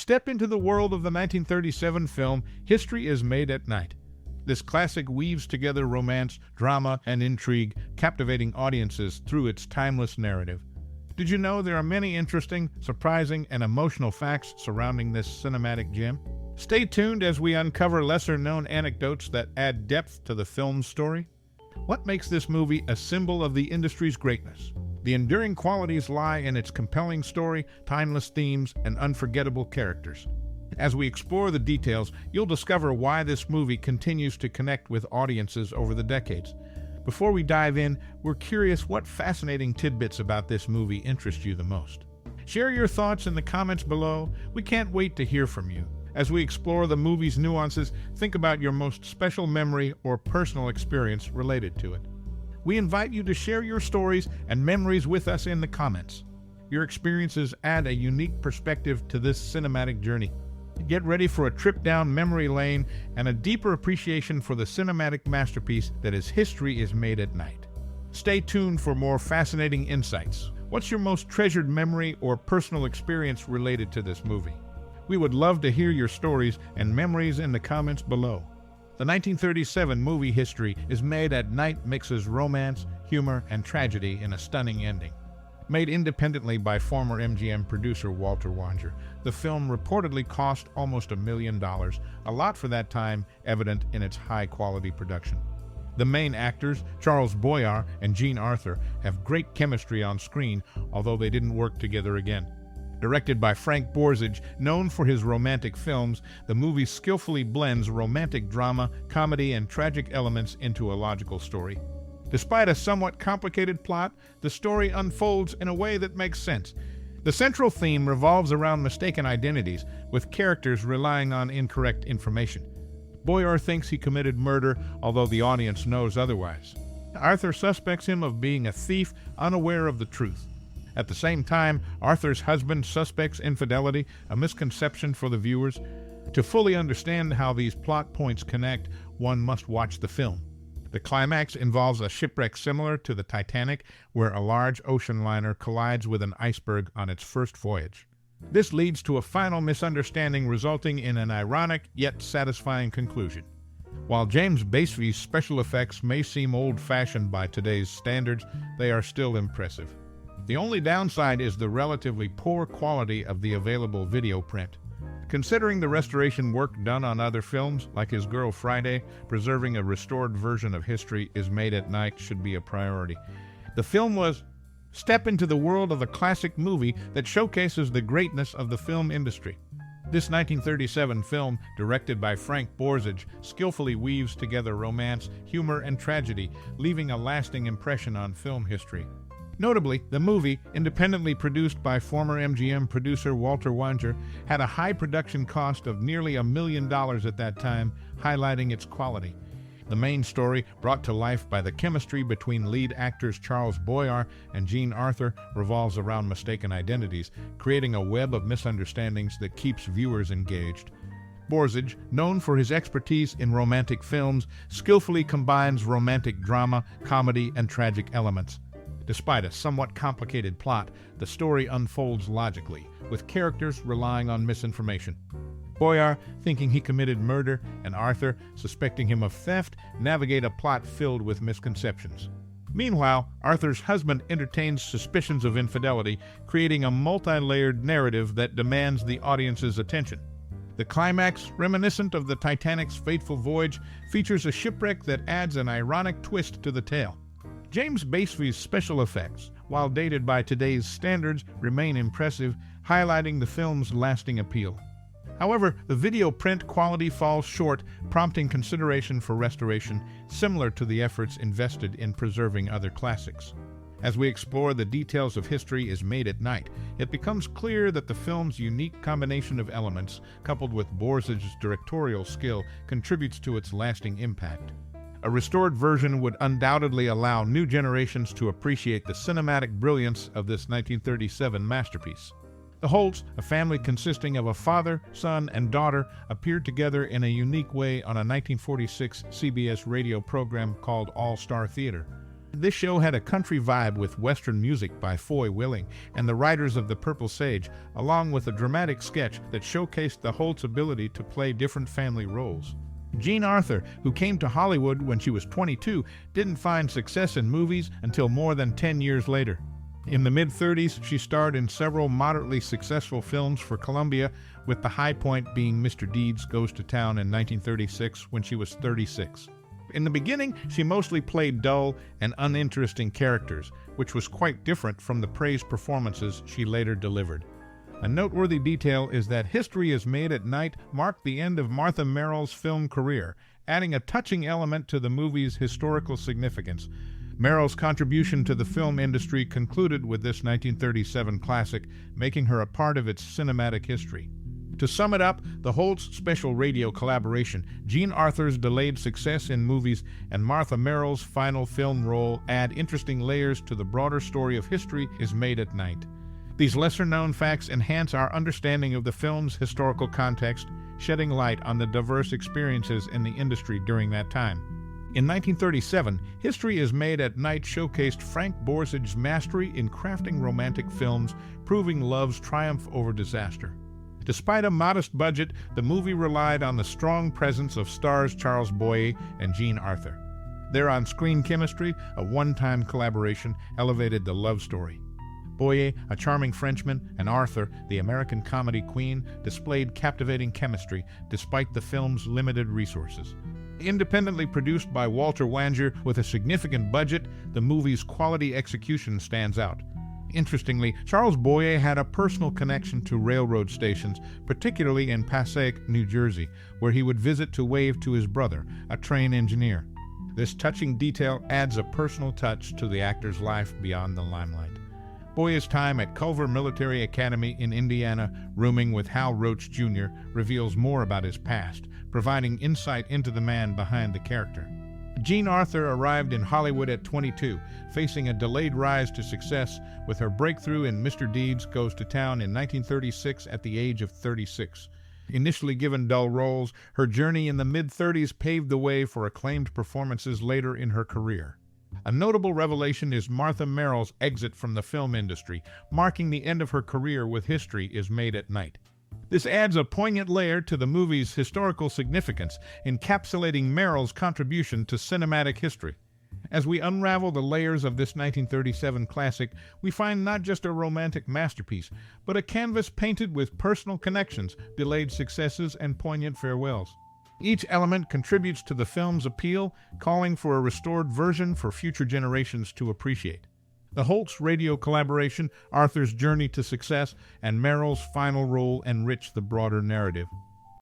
Step into the world of the 1937 film History is Made at Night. This classic weaves together romance, drama, and intrigue, captivating audiences through its timeless narrative. Did you know there are many interesting, surprising, and emotional facts surrounding this cinematic gem? Stay tuned as we uncover lesser-known anecdotes that add depth to the film's story. What makes this movie a symbol of the industry's greatness? The enduring qualities lie in its compelling story, timeless themes, and unforgettable characters. As we explore the details, you'll discover why this movie continues to connect with audiences over the decades. Before we dive in, we're curious what fascinating tidbits about this movie interest you the most. Share your thoughts in the comments below. We can't wait to hear from you. As we explore the movie's nuances, think about your most special memory or personal experience related to it. We invite you to share your stories and memories with us in the comments. Your experiences add a unique perspective to this cinematic journey. Get ready for a trip down memory lane and a deeper appreciation for the cinematic masterpiece that is History is Made at Night. Stay tuned for more fascinating insights. What's your most treasured memory or personal experience related to this movie? We would love to hear your stories and memories in the comments below. The 1937 movie History is Made at Night mixes romance, humor, and tragedy in a stunning ending. Made independently by former MGM producer Walter Wanger, the film reportedly cost almost $1 million, a lot for that time, evident in its high-quality production. The main actors, Charles Boyer and Jean Arthur, have great chemistry on screen, although they didn't work together again. Directed by Frank Borzage, known for his romantic films, the movie skillfully blends romantic drama, comedy, and tragic elements into a logical story. Despite a somewhat complicated plot, the story unfolds in a way that makes sense. The central theme revolves around mistaken identities, with characters relying on incorrect information. Boyer thinks he committed murder, although the audience knows otherwise. Arthur suspects him of being a thief, unaware of the truth. At the same time, Arthur's husband suspects infidelity, a misconception for the viewers. To fully understand how these plot points connect, one must watch the film. The climax involves a shipwreck similar to the Titanic, where a large ocean liner collides with an iceberg on its first voyage. This leads to a final misunderstanding resulting in an ironic yet satisfying conclusion. While James Basevy's special effects may seem old-fashioned by today's standards, they are still impressive. The only downside is the relatively poor quality of the available video print. Considering the restoration work done on other films, like His Girl Friday, preserving a restored version of History is Made at Night should be a priority. The film was step into the world of a classic movie that showcases the greatness of the film industry. This 1937 film, directed by Frank Borzage, skillfully weaves together romance, humor, and tragedy, leaving a lasting impression on film history. Notably, the movie, independently produced by former MGM producer Walter Wanger, had a high production cost of nearly $1 million at that time, highlighting its quality. The main story, brought to life by the chemistry between lead actors Charles Boyer and Jean Arthur, revolves around mistaken identities, creating a web of misunderstandings that keeps viewers engaged. Borzage, known for his expertise in romantic films, skillfully combines romantic drama, comedy, and tragic elements. Despite a somewhat complicated plot, the story unfolds logically, with characters relying on misinformation. Boyer, thinking he committed murder, and Arthur, suspecting him of theft, navigate a plot filled with misconceptions. Meanwhile, Arthur's husband entertains suspicions of infidelity, creating a multi-layered narrative that demands the audience's attention. The climax, reminiscent of the Titanic's fateful voyage, features a shipwreck that adds an ironic twist to the tale. James Basevy's special effects, while dated by today's standards, remain impressive, highlighting the film's lasting appeal. However, the video print quality falls short, prompting consideration for restoration, similar to the efforts invested in preserving other classics. As we explore the details of History is Made at Night, it becomes clear that the film's unique combination of elements, coupled with Borzage's directorial skill, contributes to its lasting impact. A restored version would undoubtedly allow new generations to appreciate the cinematic brilliance of this 1937 masterpiece. The Holts, a family consisting of a father, son, and daughter, appeared together in a unique way on a 1946 CBS radio program called All-Star Theater. This show had a country vibe with Western music by Foy Willing and the writers of The Purple Sage, along with a dramatic sketch that showcased the Holt's ability to play different family roles. Jean Arthur, who came to Hollywood when she was 22, didn't find success in movies until more than 10 years later. In the mid-30s, she starred in several moderately successful films for Columbia, with the high point being Mr. Deeds Goes to Town in 1936 when she was 36. In the beginning, she mostly played dull and uninteresting characters, which was quite different from the praised performances she later delivered. A noteworthy detail is that History is Made at Night marked the end of Martha Merrill's film career, adding a touching element to the movie's historical significance. Merrill's contribution to the film industry concluded with this 1937 classic, making her a part of its cinematic history. To sum it up, the Holt's special radio collaboration, Jean Arthur's delayed success in movies, and Martha Merrill's final film role add interesting layers to the broader story of History is Made at Night. These lesser-known facts enhance our understanding of the film's historical context, shedding light on the diverse experiences in the industry during that time. In 1937, History is Made at Night showcased Frank Borzage's mastery in crafting romantic films, proving love's triumph over disaster. Despite a modest budget, the movie relied on the strong presence of stars Charles Boyer and Jean Arthur. Their on-screen chemistry, a one-time collaboration, elevated the love story. Boyer, a charming Frenchman, and Arthur, the American comedy queen, displayed captivating chemistry despite the film's limited resources. Independently produced by Walter Wanger with a significant budget, the movie's quality execution stands out. Interestingly, Charles Boyer had a personal connection to railroad stations, particularly in Passaic, New Jersey, where he would visit to wave to his brother, a train engineer. This touching detail adds a personal touch to the actor's life beyond the limelight. Boyer's time at Culver Military Academy in Indiana, rooming with Hal Roach Jr., reveals more about his past, providing insight into the man behind the character. Jean Arthur arrived in Hollywood at 22, facing a delayed rise to success with her breakthrough in Mr. Deeds Goes to Town in 1936 at the age of 36. Initially given dull roles, her journey in the mid-30s paved the way for acclaimed performances later in her career. A notable revelation is Martha Merrill's exit from the film industry, marking the end of her career with History is Made at Night. This adds a poignant layer to the movie's historical significance, encapsulating Merrill's contribution to cinematic history. As we unravel the layers of this 1937 classic, we find not just a romantic masterpiece, but a canvas painted with personal connections, delayed successes, and poignant farewells. Each element contributes to the film's appeal, calling for a restored version for future generations to appreciate. The Holt's radio collaboration, Arthur's journey to success, and Merrill's final role enrich the broader narrative.